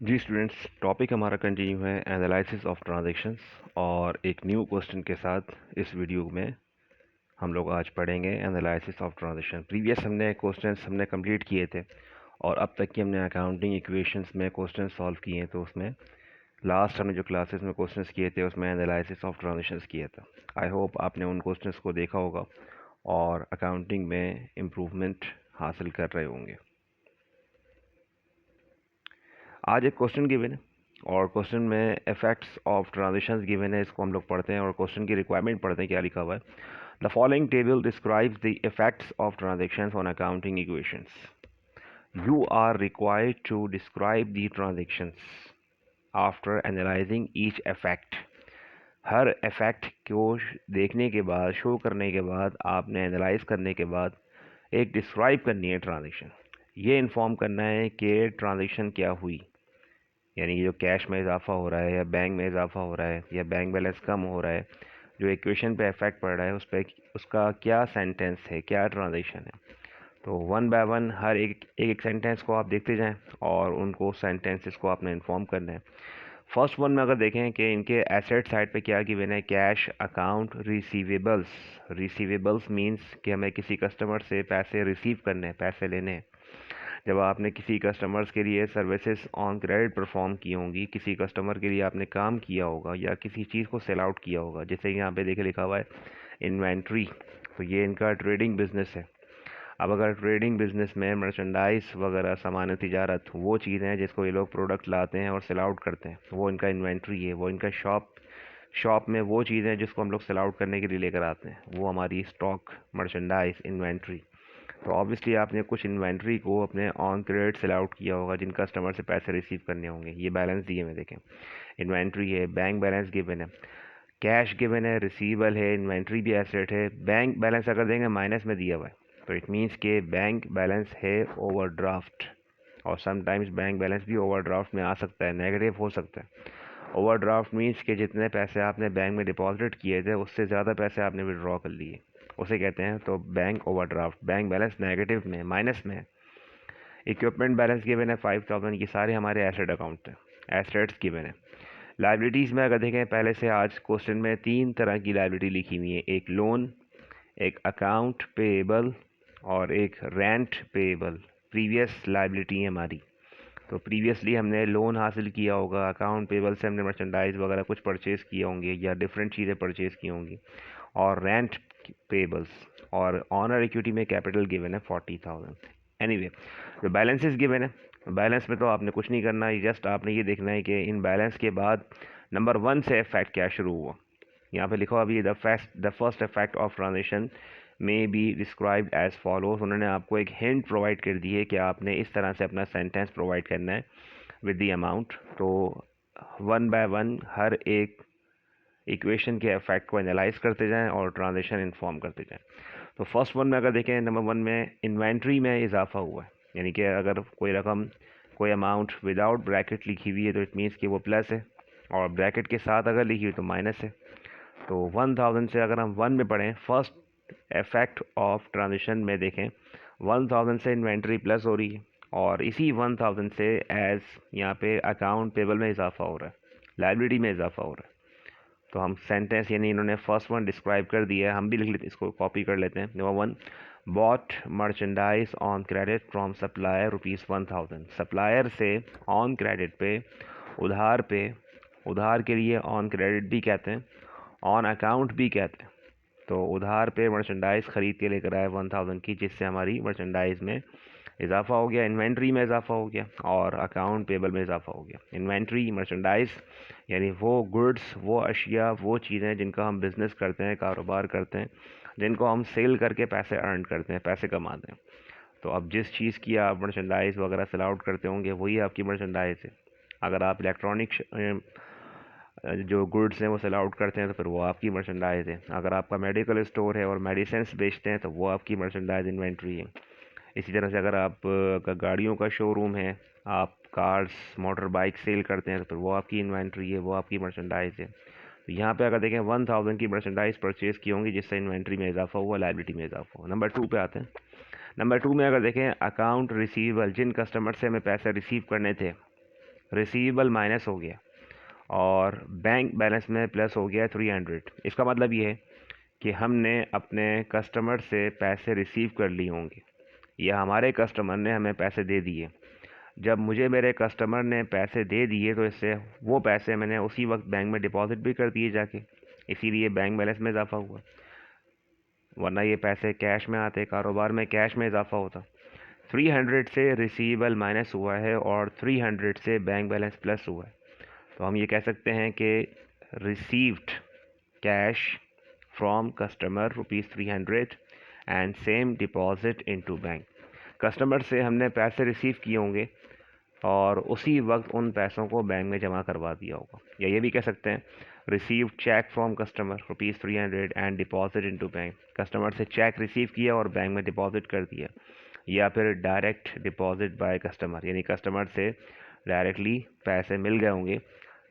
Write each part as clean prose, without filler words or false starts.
जी students, topic हमारा continue है analysis of transactions और एक न्यू क्वेश्चन के साथ इस वीडियो में हम लोग आज पढ़ेंगे एनालिसिस ऑफ ट्रांजैक्शन। प्रीवियस हमने क्वेश्चंस कंप्लीट किए थे और अब तक की हमने अकाउंटिंग इक्वेशंस में क्वेश्चन सॉल्व किए हैं। तो उसमें लास्ट हमने जो क्लासेस में क्वेश्चंस किए थे उसमें एनालिसिस ऑफ ट्रांजैक्शंस किया था। आई होप आपने उन क्वेश्चंस को देखा होगा और अकाउंटिंग में इम्प्रूवमेंट हासिल कर रहे होंगे। आज एक क्वेश्चन गिवन है और क्वेश्चन में इफेक्ट्स ऑफ ट्रांजिशंस गिवन है, इसको हम लोग पढ़ते हैं और क्वेश्चन की रिक्वायरमेंट पढ़ते हैं क्या लिखा हुआ है। The following table describes the effects of transactions on accounting equations. You are required to describe the transactions after analysing each effect. हर इफेक्ट को देखने के बाद, शो करने के बाद, आपने एनालाइज करने के बाद एक डिस्क्राइब करनी है ट्रांजैक्शन। ये इन्फॉर्म करना है कि ट्रांजैक्शन क्या हुई, यानी जो कैश में इजाफा हो रहा है या बैंक में इजाफा हो रहा है या बैंक बैलेंस कम हो रहा है, जो इक्वेशन पे इफेक्ट पड़ रहा है उस पर उसका क्या सेंटेंस है, क्या ट्रांजेक्शन है। तो वन बाय वन हर एक सेंटेंस को आप देखते जाएं और उनको सेंटेंसेस को आपने इन्फॉर्म करना है। फर्स्ट वन में अगर देखें कि इनके एसेट साइड पे क्या गिवन है, cash account receivables. Receivables means कि हमें किसी कस्टमर से पैसे रिसीव करने हैं, पैसे लेने हैं। जब आपने किसी कस्टमर्स के लिए सर्विसेज ऑन क्रेडिट परफॉर्म की होंगी, किसी कस्टमर के लिए आपने काम किया होगा या किसी चीज़ को सेल आउट किया होगा, जैसे यहाँ पे देखे लिखा हुआ है इन्वेंट्री, तो ये इनका ट्रेडिंग बिजनेस है। अब अगर ट्रेडिंग बिजनेस में मर्चेंडाइज वगैरह सामान तिजारत, वो चीज़ें हैं जिसको ये लोग प्रोडक्ट लाते हैं और सेल आउट करते हैं, वो इनका इन्वेंट्री है। वो इनका शॉप में वो चीज़ें जिसको हम लोग सेल आउट करने के लिए लेकर आते हैं, वो हमारी स्टॉक, मर्चेंडाइज, इन्वेंट्री। तो ऑब्वियसली आपने कुछ इन्वेंट्री को अपने ऑन क्रेडिट सेल आउट किया होगा जिन कस्टमर से पैसे रिसीव करने होंगे। ये बैलेंस दिए में देखें, इन्वेंट्री है, बैंक बैलेंस गिवन है, कैश गिवन है, रिसीवेबल है, इन्वेंट्री भी एसेट है। बैंक बैलेंस अगर देंगे माइनस में दिया हुआ है, तो इट मीन्स के बैंक बैलेंस है ओवरड्राफ्ट। और समटाइम्स बैंक बैलेंस भी ओवरड्राफ्ट में आ सकता है, नेगेटिव हो सकता है। ओवरड्राफ्ट मीन्स के जितने पैसे आपने बैंक में डिपॉजिट किए थे उससे ज़्यादा पैसे आपने विड्रॉ कर लिए, उसे कहते हैं तो bank overdraft. Bank balance negative में, माइनस में। इक्विपमेंट बैलेंस गिवन है 5000, ये सारे हमारे एसेट अकाउंट हैं, एसेट्स गिवन है। लाइबिलिटीज़ में अगर देखें, पहले से आज क्वेश्चन में 3 तरह की लाइबिलिटी लिखी हुई है, एक लोन, एक अकाउंट पेएबल और एक रेंट पेएबल। प्रीवियस लाइबिलिटी है हमारी, तो प्रीवियसली हमने लोन हासिल किया होगा, अकाउंट पेबल से हमने मर्चेंडाइज वगैरह कुछ परचेज़ किए होंगे या डिफरेंट चीज़ें परचेज़ की होंगी, और रेंट पेबल्स। और ऑनर इक्विटी में कैपिटल गिवन है 40,000। एनीवे, जो बैलेंसेस गिवन है, बैलेंस में तो आपने कुछ नहीं करना है, जस्ट आपने ये देखना है कि इन बैलेंस के बाद नंबर 1 से इफेक्ट क्या शुरू हुआ। यहाँ पे लिखा हुआ अभी the first effect of transaction में बी डिस्क्राइब्ड एज फॉलोज। उन्होंने आपको एक हिंट प्रोवाइड कर दी है कि आपने इस तरह से अपना सेंटेंस प्रोवाइड करना है विद द अमाउंट। तो वन बाय वन हर एक इक्वेशन के इफेक्ट को एनालाइज करते जाएं और ट्रांजेक्शन इन्फॉर्म करते जाएं। तो फर्स्ट वन में अगर देखें, नंबर 1 में इन्वेंट्री में इजाफा हुआ है, यानी कि अगर कोई रकम, कोई अमाउंट विदाउट ब्रैकेट लिखी हुई है तो इट मीन्स कि वो प्लस है, और ब्रैकेट के साथ अगर लिखी हुई तो माइनस है। तो 1000 से अगर हम 1 में पढ़ें, फर्स्ट इफेक्ट ऑफ ट्रांजिशन में देखें, 1000 से इन्वेंट्री प्लस हो रही है और इसी 1000 से एज यहाँ पे अकाउंट पेबल में इजाफा हो रहा है, लाइबिलिटी में इजाफा हो रहा है। तो हम सेंटेंस, यानी इन्होंने फर्स्ट वन डिस्क्राइब कर दिया है, हम भी लिख लेते, इसको कॉपी कर लेते हैं। Number 1, bought merchandise on credit from supplier ₹1000। Supplier से ऑन क्रेडिट पे, उधार पे, उधार के लिए ऑन क्रेडिट भी कहते हैं, ऑन अकाउंट भी कहते हैं। तो उधार पे मर्चेंडाइज ख़रीद के लेकर आए 1000 की, जिससे हमारी मर्चेंडाइज में इजाफा हो गया, इन्वेंट्री में इजाफा हो गया और अकाउंट पेबल में इजाफा हो गया। इन्वेंट्री, मर्चेंडाइज यानी वो गुड्स, वो अशिया, वो चीज़ें जिनका हम बिज़नेस करते हैं, कारोबार करते हैं, जिनको हम सेल करके पैसे अर्न करते हैं, पैसे कमाते हैं। तो अब जिस चीज़ की आप मर्चेंडाइज वगैरह सेल आउट करते होंगे वही आपकी मर्चेंडाइज है। अगर आप इलेक्ट्रॉनिक जो गुड्स हैं वो सेल आउट करते हैं तो फिर वो आपकी मर्चेंडाइज है। अगर आपका मेडिकल स्टोर है और मेडिसिन बेचते हैं तो वो आपकी मर्चेंडाइज इन्वेंट्री है। इसी तरह से अगर आप का गाड़ियों का शोरूम है, आप कार्स, मोटर बाइक सेल करते हैं तो फिर वो आपकी इन्वेंट्री है, वो आपकी मर्चेंडाइज है। तो यहाँ पे अगर देखें 1000 की मर्चेंडाइज परचेज़ की होंगी जिससे इन्वेंट्री में इजाफा हुआ, लाइबिलिटी में इजाफा हुआ। नंबर 2 पे आते हैं। नंबर 2 में अगर देखें, अकाउंट रिसीवेबल, जिन कस्टमर से हमें पैसे रिसीव करने थे, रिसीवेबल माइनस हो गया और बैंक बैलेंस में प्लस हो गया 300। इसका मतलब ये है कि हमने अपने कस्टमर से पैसे रिसीव कर लिए होंगे या हमारे कस्टमर ने हमें पैसे दे दिए। जब मुझे मेरे कस्टमर ने पैसे दे दिए तो इससे वो पैसे मैंने उसी वक्त बैंक में डिपॉजिट भी कर दिए जाके, इसीलिए बैंक बैलेंस में इजाफा हुआ, वरना ये पैसे कैश में आते, कारोबार में कैश में इजाफा होता। 300 से रिसीवेबल माइनस हुआ है और 300 से बैंक बैलेंस प्लस हुआ है, तो हम ये कह सकते हैं कि received cash from customer ₹300 and same deposit into bank. Customer से हमने पैसे रिसीव किए होंगे और उसी वक्त उन पैसों को बैंक में जमा करवा दिया होगा, या ये भी कह सकते हैं receive cheque from customer ₹300 and deposit into bank. Customer से चेक रिसीव किया और बैंक में डिपॉजिट कर दिया, या फिर डायरेक्ट डिपॉजिट बाय कस्टमर, यानी कस्टमर से डायरेक्टली पैसे मिल गए होंगे।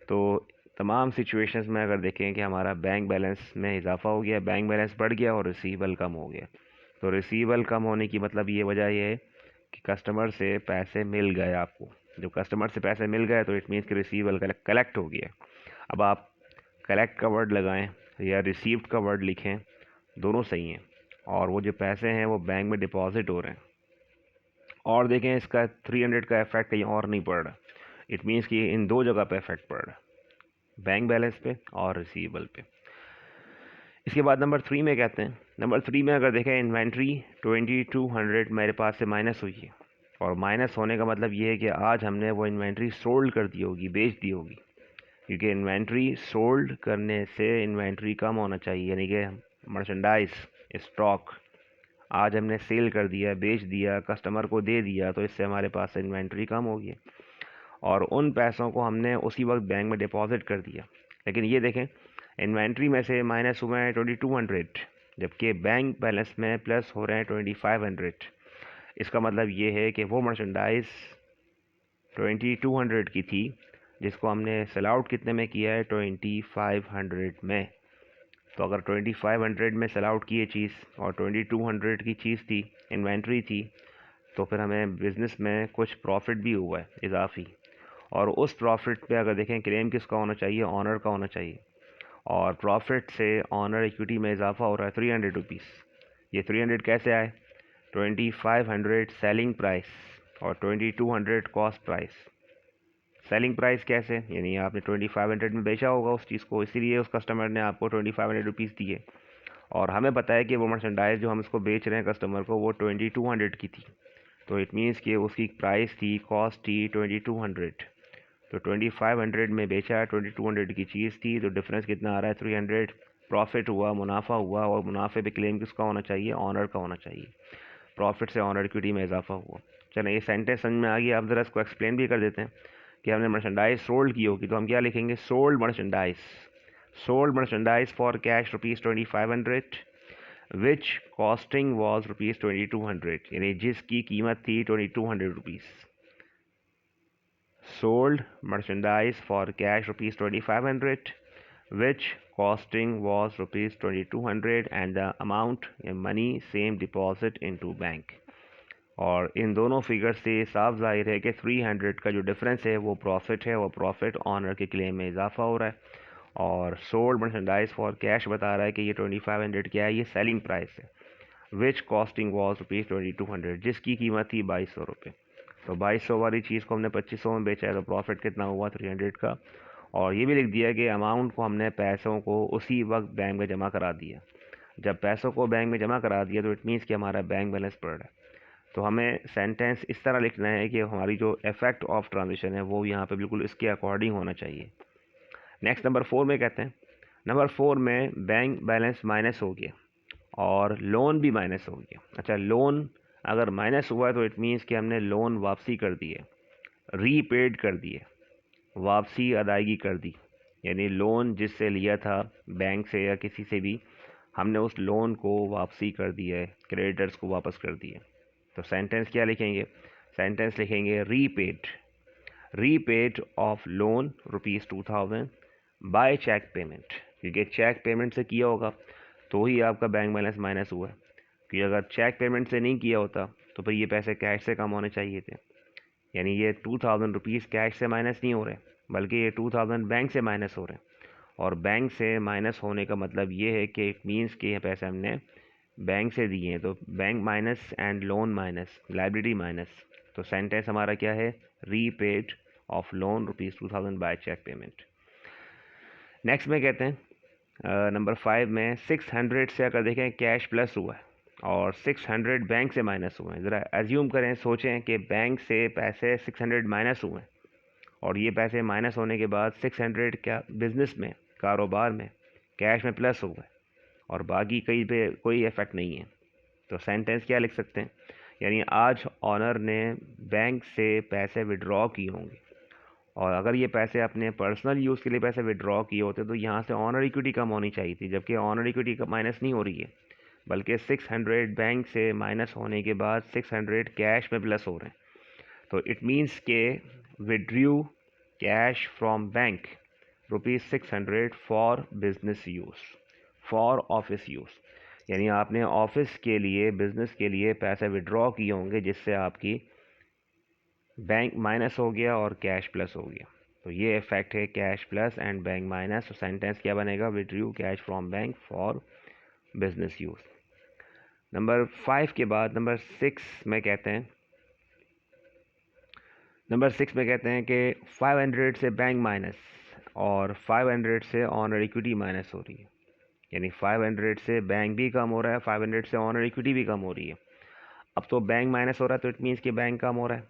तो तमाम सिचुएशंस में अगर देखें कि हमारा बैंक बैलेंस में इजाफा हो गया, बैंक बैलेंस बढ़ गया और रिसीवेबल कम हो गया। तो रिसीवेबल कम होने की मतलब ये वजह ये है कि कस्टमर से पैसे मिल गए आपको। जब कस्टमर से पैसे मिल गए तो इट मीन्स कि रिसीवेबल कलेक्ट हो गया। अब आप कलेक्ट का वर्ड लगाएं या रिसीव्ड का वर्ड लिखें, दोनों सही हैं, और वो जो पैसे हैं वो बैंक में डिपॉजिट हो रहे हैं। और देखें इसका 300 का इफेक्ट कहीं और नहीं पड़ रहा, इट मीन्स कि इन दो जगह पे इफेक्ट पड़ रहा है, बैंक बैलेंस पे और रिसीवेबल पे। इसके बाद नंबर 3 में कहते हैं, नंबर 3 में अगर देखें इन्वेंट्री 2200 मेरे पास से माइनस हुई है, और माइनस होने का मतलब ये है कि आज हमने वो इन्वेंट्री सोल्ड कर दी होगी, बेच दी होगी, क्योंकि इन्वेंट्री सोल्ड करने से इन्वेंट्री कम होना चाहिए, यानी कि मर्चेंडाइज स्टॉक आज हमने सेल कर दिया, बेच दिया, कस्टमर को दे दिया, तो इससे हमारे पास इन्वेंट्री कम होगी और उन पैसों को हमने उसी वक्त बैंक में डिपॉजिट कर दिया। लेकिन ये देखें इन्वेंट्री में से माइनस हुए हैं 2200, जबकि बैंक बैलेंस में प्लस हो रहे हैं 2500। इसका मतलब ये है कि वो मर्चेंडाइज 2200 की थी जिसको हमने सेल आउट कितने में किया है, 2500 में। तो अगर 2500 में सेल आउट की ये चीज़ और 2200 की चीज़ थी, इन्वेंट्री थी, तो फिर हमें बिज़नेस में कुछ प्रॉफिट भी हुआ है इजाफी, और उस प्रॉफिट पे अगर देखें क्लेम किसका होना चाहिए, ऑनर का होना चाहिए, और प्रॉफिट से ऑनर इक्विटी में इजाफा हो रहा है 300 रुपीज़। ये 300 कैसे आए, 2500 सेलिंग प्राइस और 2200 कॉस्ट प्राइस। सेलिंग प्राइस कैसे, यानी आपने 2500 में बेचा होगा उस चीज़ को, इसीलिए उस कस्टमर ने आपको 2500 रुपीज़ दिए, और हमें पता है कि वो मर्चेंडाइज जो हम इसको बेच रहे हैं कस्टमर को वो 2200 की थी, तो इट मीन्स कि उसकी प्राइस थी, कॉस्ट थी 2200, तो 2500 में बेचा, 2200 की चीज़ थी, तो डिफरेंस कितना आ रहा है, 300। प्रॉफिट हुआ, मुनाफा हुआ, और मुनाफे पे क्लेम किसका होना चाहिए, ऑनर का होना चाहिए। प्रॉफिट से ऑनर इक्विटी में इजाफा हुआ। चलें ये सेंटेंस समझ में आ गया, अब ज़रा इसको एक्सप्लेन भी कर देते हैं कि हमने मर्चेंडाइज सोल्ड की होगी, तो हम क्या लिखेंगे, sold merchandise, sold merchandise for cash ₹2500 which costing was ₹2200, यानी जिसकी कीमत थी 2200 rupees. Sold merchandise for cash ₹2500 which costing was ₹2200 and the amount money same deposit into bank। और इन दोनों फिगर से साफ जाहिर है कि 300 का जो डिफरेंस है वो प्रॉफिट है, वो प्रॉफिट ऑनर के क्लेम में इजाफा हो रहा है, और सोल्ड मर्चेंडाइज फॉर कैश बता रहा है कि ये 2500 क्या है, ये सेलिंग प्राइस है, विच कॉस्टिंग वॉज ₹2200, जिसकी कीमत थी 2200 रुपये। तो 2200 वाली चीज़ को हमने 2500 में बेचा है, तो प्रॉफिट कितना हुआ, 300 का। और ये भी लिख दिया कि अमाउंट को हमने पैसों को उसी वक्त बैंक में जमा करा दिया। जब पैसों को बैंक में जमा करा दिया तो इट मीन्स कि हमारा बैंक बैलेंस बढ़ रहा है। तो हमें सेंटेंस इस तरह लिखना है कि हमारी जो इफेक्ट ऑफ ट्रांजिशन है वो यहाँ पे बिल्कुल इसके अकॉर्डिंग होना चाहिए। नेक्स्ट नंबर 4 में कहते हैं, नंबर 4 में बैंक बैलेंस माइनस हो गया और लोन भी माइनस हो गया। अच्छा, लोन अगर माइनस हुआ है तो इट मीन्स कि हमने लोन वापसी कर दी है, रीपेड कर दी है, वापसी अदायगी कर दी, यानी लोन जिससे लिया था बैंक से या किसी से भी, हमने उस लोन को वापसी कर दिया है, क्रेडिटर्स को वापस कर दिया। तो सेंटेंस क्या लिखेंगे, सेंटेंस लिखेंगे repaid, repaid off loan ₹2000 by cheque payment, क्योंकि चेक पेमेंट से किया होगा तो ही आपका बैंक बैलेंस माइनस हुआ है, क्योंकि अगर चेक पेमेंट से नहीं किया होता तो फिर ये पैसे कैश से कम होने चाहिए थे। यानी ये 2000 रुपीज़ कैश से माइनस नहीं हो रहे, बल्कि ये 2000 बैंक से माइनस हो रहे हैं। और बैंक से माइनस होने का मतलब ये है कि इट मीन्स कि ये पैसे हमने बैंक से दिए हैं, तो bank minus and loan minus liability minus. तो सेंटेंस हमारा क्या है, repaid off loan ₹2000 by cheque payment. Next में कहते हैं नंबर 5 में 600 से अगर देखें कैश प्लस हुआ है और 600 बैंक से माइनस हुए हैं। ज़रा एज्यूम करें, सोचें कि बैंक से पैसे 600 माइनस हुए हैं और ये पैसे माइनस होने के बाद 600 क्या बिज़नेस में, कारोबार में, कैश में प्लस हुआ है और बाकी कहीं पे कोई इफ़ेक्ट नहीं है। तो सेंटेंस क्या लिख सकते हैं, यानी आज ऑनर ने बैंक से पैसे विड्रॉ किए होंगे और अगर ये पैसे अपने पर्सनल यूज़ के लिए पैसे विड्रॉ किए होते तो यहाँ से ऑनर इक्विटी कम होनी चाहिए थी, जबकि ऑनर इक्विटी का माइनस नहीं हो रही है, बल्कि 600 बैंक से माइनस होने के बाद 600 कैश में प्लस हो रहे हैं। तो इट मीन्स के withdrew cash from bank ₹600 for business use, for office use, यानी आपने ऑफिस के लिए, बिज़नेस के लिए पैसे विड्रॉ किए होंगे जिससे आपकी बैंक माइनस हो गया और कैश प्लस हो गया। तो ये इफेक्ट है cash plus and bank minus. तो सेंटेंस क्या बनेगा, withdrew cash from bank for business use. Number 5 के बाद नंबर 6 में कहते हैं, कि 500 से बैंक माइनस और 500 से ऑनर इक्विटी माइनस हो रही है, यानी 500 से बैंक भी कम हो रहा है, 500 से ऑनर इक्विटी भी कम हो रही है। अब तो बैंक माइनस हो रहा है तो इट मीन्स कि बैंक कम हो रहा है,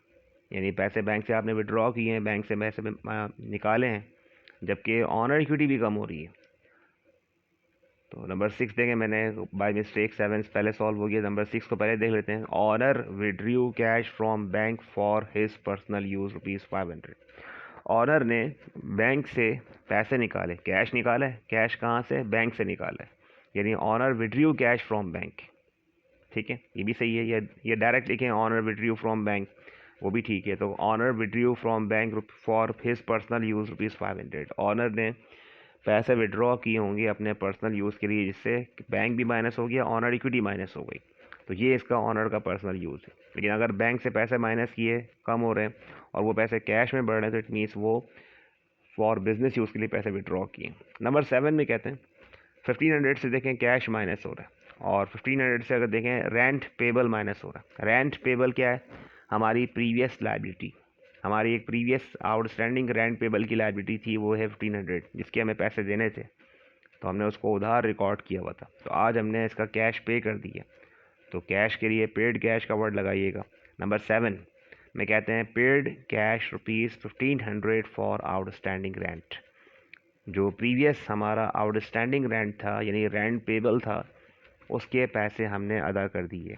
यानी पैसे बैंक से आपने विड्रॉ किए हैं, बैंक से पैसे निकाले हैं, जबकि ऑनर इक्विटी भी कम हो रही है। तो नंबर 6 देखें, मैंने बाय मिस्टेक 7 पहले सॉल्व हो गया, नंबर 6 को पहले देख लेते हैं। Owner withdrew cash from bank for his personal use ₹500। Owner ने बैंक से पैसे निकाले, कैश निकाला है, कैश कहाँ से, बैंक से निकाला है, यानी owner withdrew cash from bank. ठीक है, ये भी सही है, ये डायरेक्ट लिखें ऑनर विड्रू फ्रॉम बैंक, वो भी ठीक है। तो owner withdrew from bank for his personal use ₹500। Owner ने पैसे विड्रॉ किए होंगे अपने पर्सनल यूज़ के लिए, जिससे बैंक भी माइनस हो गया, ऑनर इक्विटी माइनस हो गई। तो ये इसका ऑनर का पर्सनल यूज़ है। लेकिन अगर बैंक से पैसे माइनस किए, कम हो रहे हैं और वो पैसे कैश में बढ़ रहे हैं, तो इट मीन्स वो फॉर बिजनेस यूज़ के लिए पैसे विड्रॉ किए। नंबर 7 में कहते हैं 1500 से देखें कैश माइनस हो रहा है और 1500 से अगर देखें रेंट पेबल माइनस हो रहा है। रेंट पेबल क्या है, हमारी प्रीवियस लाइबिलिटी, हमारी एक प्रीवियस आउटस्टैंडिंग रेंट पेबल की लाइबिलिटी थी, वो है 1500, जिसके हमें पैसे देने थे, तो हमने उसको उधार रिकॉर्ड किया हुआ था। तो आज हमने इसका कैश पे कर दिया, तो कैश के लिए पेड कैश का वर्ड लगाइएगा। नंबर 7 में कहते हैं paid cash ₹1500 for outstanding rent. जो प्रीवियस हमारा आउटस्टैंडिंग रेंट था, यानी रेंट पेबल था, उसके पैसे हमने अदा कर दिए।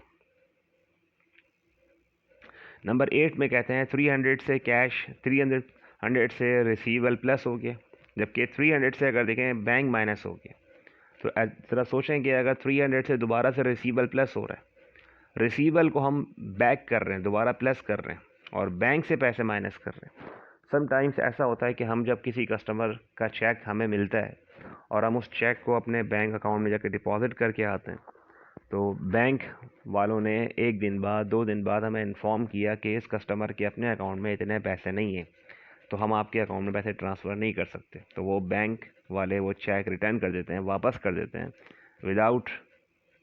नंबर 8 में कहते हैं 300 से कैश, 300 से रिसीवेबल प्लस हो गया, जबकि 300 से अगर देखें बैंक माइनस हो गया। तो ज़रा सोचें कि अगर 300 से दोबारा से रिसीवेबल प्लस हो रहा है, रिसीवेबल को हम बैक कर रहे हैं, दोबारा प्लस कर रहे हैं, और बैंक से पैसे माइनस कर रहे हैं। समटाइम्स ऐसा होता है कि हम जब किसी कस्टमर का चेक हमें मिलता है और हम उस चेक को अपने बैंक अकाउंट में जाकर डिपॉजिट करके आते हैं, तो बैंक वालों ने 1 दिन बाद, 2 दिन बाद हमें इन्फॉर्म किया कि इस कस्टमर के अपने अकाउंट में इतने पैसे नहीं हैं, तो हम आपके अकाउंट में पैसे ट्रांसफ़र नहीं कर सकते। तो वो बैंक वाले वो चेक रिटर्न कर देते हैं, वापस कर देते हैं विदाउट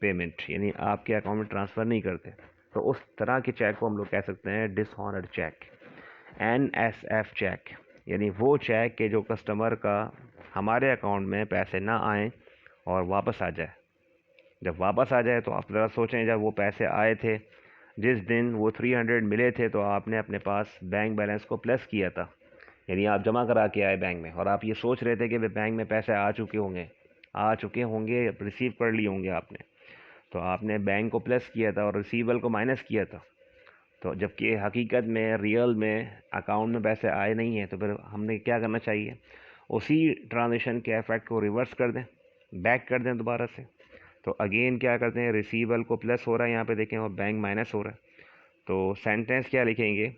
पेमेंट, यानी आपके अकाउंट में ट्रांसफ़र नहीं करते। तो उस तरह के चेक को हम लोग कह सकते हैं डिसऑनर्ड चेक, NSF चेक, यानी वो चेक के जो कस्टमर का हमारे अकाउंट में पैसे ना आए और वापस आ जाए। जब वापस आ जाए तो आप ज़रा सोचें, जब वो पैसे आए थे, जिस दिन वो 300 मिले थे, तो आपने अपने पास बैंक बैलेंस को प्लस किया था, यानी आप जमा करा के आए बैंक में, और आप ये सोच रहे थे कि वे बैंक में पैसे आ चुके होंगे, रिसीव कर लिए होंगे आपने, तो आपने बैंक को प्लस किया था और रिसीवेबल को माइनस किया था। तो जबकि हकीकत में, रियल में अकाउंट में पैसे आए नहीं हैं, तो फिर हमने क्या करना चाहिए, उसी ट्रांजेक्शन के इफेक्ट को रिवर्स कर दें, बैक कर दें दोबारा से। तो अगेन क्या करते हैं, रिसीवेबल को प्लस हो रहा है यहाँ पे देखें, और बैंक माइनस हो रहा है। तो सेंटेंस क्या लिखेंगे,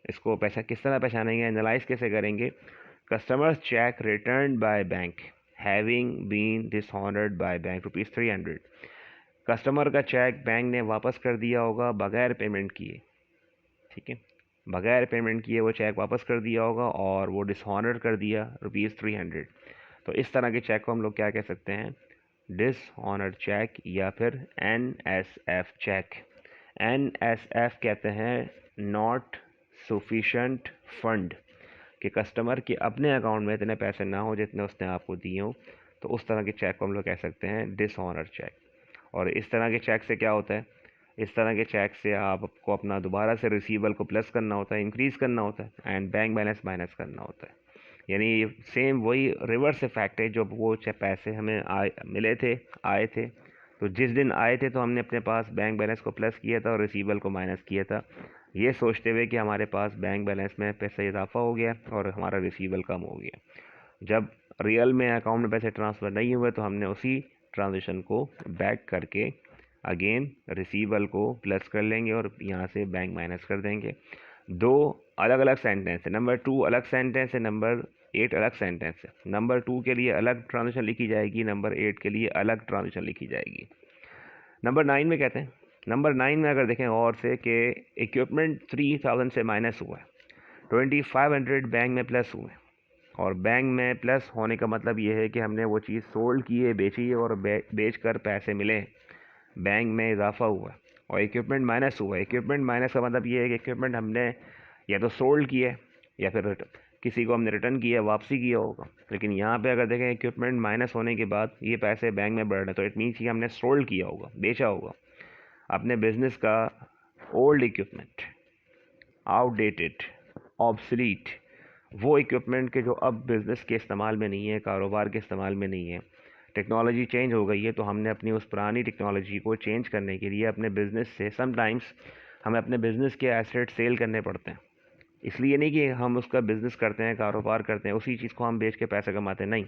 इसको किस तरह पहचानेंगे, एनालाइज कैसे करेंगे। Customers cheque return by bank having been dishonoured by bank ₹300। Customer का चेक बैंक ने वापस कर दिया होगा बगैर पेमेंट किए, ठीक है, बगैर पेमेंट किए वो चेक वापस कर दिया होगा और वो डिसऑनर कर दिया ₹300। तो इस तरह के चेक को हम लोग क्या कह सकते हैं, डिसऑनर चेक या फिर NSF चेक। NSF कहते हैं नॉट सफिशेंट फंड, कि कस्टमर के अपने अकाउंट में इतने पैसे ना हो जितने उसने आपको दिए हो, तो उस तरह के चेक को हम लोग कह सकते हैं डिसऑनर चेक। और इस तरह के चेक से क्या होता है, इस तरह के चेक से आपको अपना दोबारा से रिसीवेबल को प्लस करना होता है, इंक्रीज़ करना होता है, एंड बैंक बैलेंस माइनस करना होता है। यानी सेम वही रिवर्स इफेक्ट है, जब वो पैसे हमें मिले थे, आए थे, तो जिस दिन आए थे तो हमने अपने पास बैंक बैलेंस को प्लस किया था और रिसीवेबल को माइनस किया था, ये सोचते हुए कि हमारे पास बैंक बैलेंस में पैसा इजाफा हो गया और हमारा रिसीवेबल कम हो गया। जब रियल में अकाउंट में पैसे ट्रांसफ़र नहीं हुए तो हमने उसी ट्रांजेक्शन को बैक करके अगेन रिसीवेबल को प्लस कर लेंगे और यहाँ से बैंक माइनस कर देंगे। दो अलग अलग सेंटेंस है, नंबर 2 अलग सेंटेंस है, नंबर 8 अलग सेंटेंस है। नंबर 2 के लिए अलग ट्रांजेक्शन लिखी जाएगी, नंबर 8 के लिए अलग ट्रांजेक्शन लिखी जाएगी। नंबर 9 में कहते हैं, नंबर 9 में अगर देखें और से कि इक्विपमेंट 3000 से माइनस हुआ है, 2500 बैंक में प्लस हुए, और बैंक में प्लस होने का मतलब ये है कि हमने वो चीज़ सोल्ड की है, बेची है और बेच कर पैसे मिले, बैंक में इजाफा हुआ। और इक्विपमेंट माइनस हुआ, इक्विपमेंट माइनस का मतलब ये है कि इक्विपमेंट हमने या तो सोल्ड किया या फिर किसी को हमने रिटर्न किया, वापसी किया होगा। लेकिन यहाँ पे अगर देखें इक्विपमेंट माइनस होने के बाद ये पैसे बैंक में बढ़ रहे हैं, तो इट मीन्स कि हमने सोल्ड किया होगा, बेचा होगा अपने बिजनेस का ओल्ड इक्विपमेंट, आउटडेटेड, ऑब्सलीट, वो इक्विपमेंट के जो अब बिज़नेस के इस्तेमाल में नहीं है, कारोबार के इस्तेमाल में नहीं है, टेक्नोलॉजी चेंज हो गई है, तो हमने अपनी उस पुरानी टेक्नोलॉजी को चेंज करने के लिए अपने बिज़नेस से समटाइम्स हमें अपने बिज़नेस के एसेट सेल करने पड़ते हैं। इसलिए नहीं कि हम उसका बिज़नेस करते हैं, कारोबार करते हैं, उसी चीज़ को हम बेच के पैसे कमाते हैं, नहीं,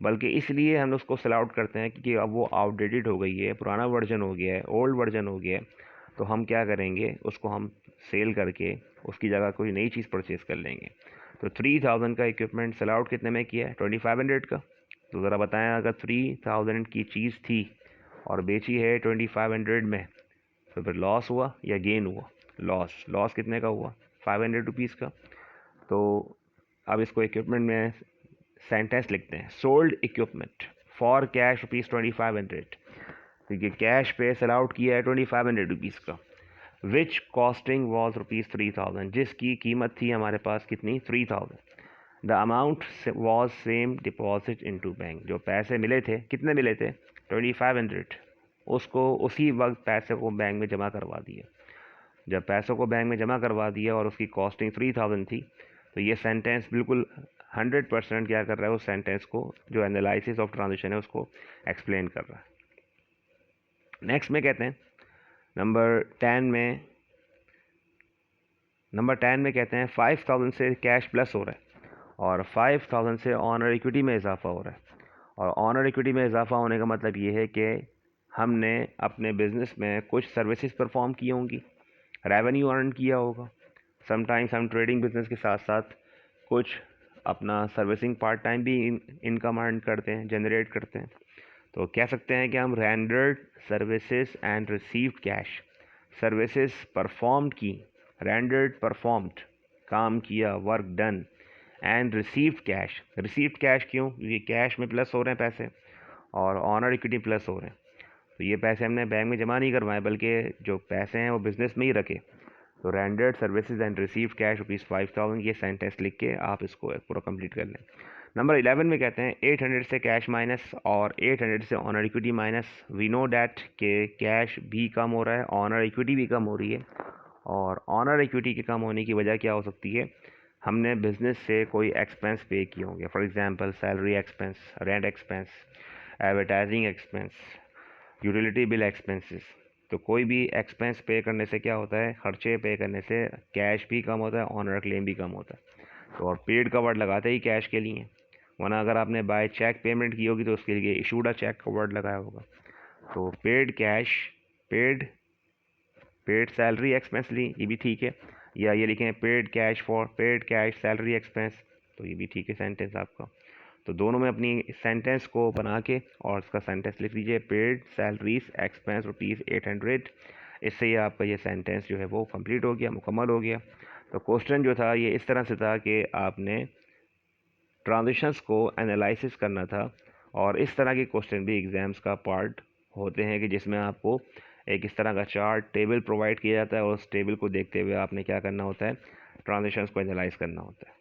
बल्कि इसलिए हम उसको सेल आउट करते हैं क्योंकि अब वो आउटडेटेड हो गई है, पुराना वर्जन हो गया है, ओल्ड वर्जन हो गया है। तो हम क्या करेंगे, उसको हम सेल करके उसकी जगह कोई नई चीज़ परचेज़ कर लेंगे। तो 3000 का इक्विपमेंट सेल आउट कितने में किया है, 2500 का। तो ज़रा बताएं, अगर 3000 की चीज़ थी और बेची है 2500 में, तो फिर लॉस हुआ या गेन हुआ, लॉस। लॉस कितने का हुआ, 500 रुपीज़ का। तो अब इसको इक्विपमेंट में सेंटेंस लिखते हैं, सोल्ड इक्विपमेंट फॉर कैश ₹2500, क्योंकि कैश पे सेल आउट किया है 2500 रुपीज़ का, विच कॉस्टिंग वॉज ₹3000, जिसकी कीमत थी हमारे पास कितनी, 3000। The amount was same deposit into bank, जो पैसे मिले थे, कितने मिले थे, 2500, उसको उसी वक्त पैसे को बैंक में जमा करवा दिया। जब पैसों को बैंक में जमा करवा दिया और उसकी कॉस्टिंग 3000 थी, तो ये सेंटेंस बिल्कुल 100% क्या कर रहा है, उस सेंटेंस को, जो एनालिसिस ऑफ ट्रांजेक्शन है उसको एक्सप्लेन कर रहा है। नेक्स्ट में कहते हैं नंबर 10 में कहते हैं 5000 से कैश प्लस हो रहा है और 5000 से ऑनर इक्विटी में इजाफा हो रहा है। और ऑनर इक्विटी में इजाफा होने का मतलब ये है कि हमने अपने बिज़नेस में कुछ सर्विसेज परफॉर्म की होंगी, रेवेन्यू अर्न किया होगा। समटाइम्स हम ट्रेडिंग बिजनेस के साथ साथ कुछ अपना सर्विसिंग पार्ट टाइम भी इनकम अर्न करते हैं, जनरेट करते हैं। तो कह सकते हैं कि हम rendered services and received cash, services performed की, रेंडर्ड परफॉर्म्ड, काम किया, work done, and received cash. Received cash क्यों, ये कैश में प्लस हो रहे हैं पैसे और ऑनर इक्विटी प्लस हो रहे हैं। तो ये पैसे हमने बैंक में जमा नहीं करवाए, बल्कि जो पैसे हैं वो बिज़नेस में ही रखे। तो rendered services and received cash ₹5000, ये सेंटेंस लिख के आप इसको पूरा कंप्लीट कर लें। नंबर 11 में कहते हैं 800 से कैश माइनस और 800 से owner equity minus. We know that के कैश भी कम हो रहा है, ऑनर इक्विटी भी कम हो रही है। और ऑनर इक्विटी के कम होने की वजह क्या हो सकती है, हमने बिज़नेस से कोई एक्सपेंस पे किए होंगे, for example salary expense, rent expense, advertising expense, utility bill expenses. तो कोई भी एक्सपेंस पे करने से क्या होता है, खर्चे पे करने से कैश भी कम होता है, ऑनर क्लेम भी कम होता है। तो और पेड का वर्ड लगाते ही कैश के लिए, वरना अगर आपने बाय चेक पेमेंट की होगी तो उसके लिए इशूड अ चेक का वर्ड लगाया होगा। तो paid cash, paid paid salary expense ली, ये भी ठीक है, या ये लिखें paid cash for paid cash salary expense, तो ये भी ठीक है सेंटेंस आपका। तो दोनों में अपनी सेंटेंस को बना के और उसका सेंटेंस लिख लीजिए, पेड सैलरीज एक्सपेंस ₹800। इससे ही आपका ये सेंटेंस जो है वो कंप्लीट हो गया, मुकम्मल हो गया। तो क्वेश्चन जो था ये इस तरह से था कि आपने ट्रांजिशंस को एनालिसिस करना था, और इस तरह के क्वेश्चन भी एग्ज़ाम्स का पार्ट होते हैं कि जिसमें आपको एक इस तरह का चार्ट टेबल प्रोवाइड किया जाता है और उस टेबल को देखते हुए आपने क्या करना होता है, ट्रांजिशंस को एनालाइज करना होता है।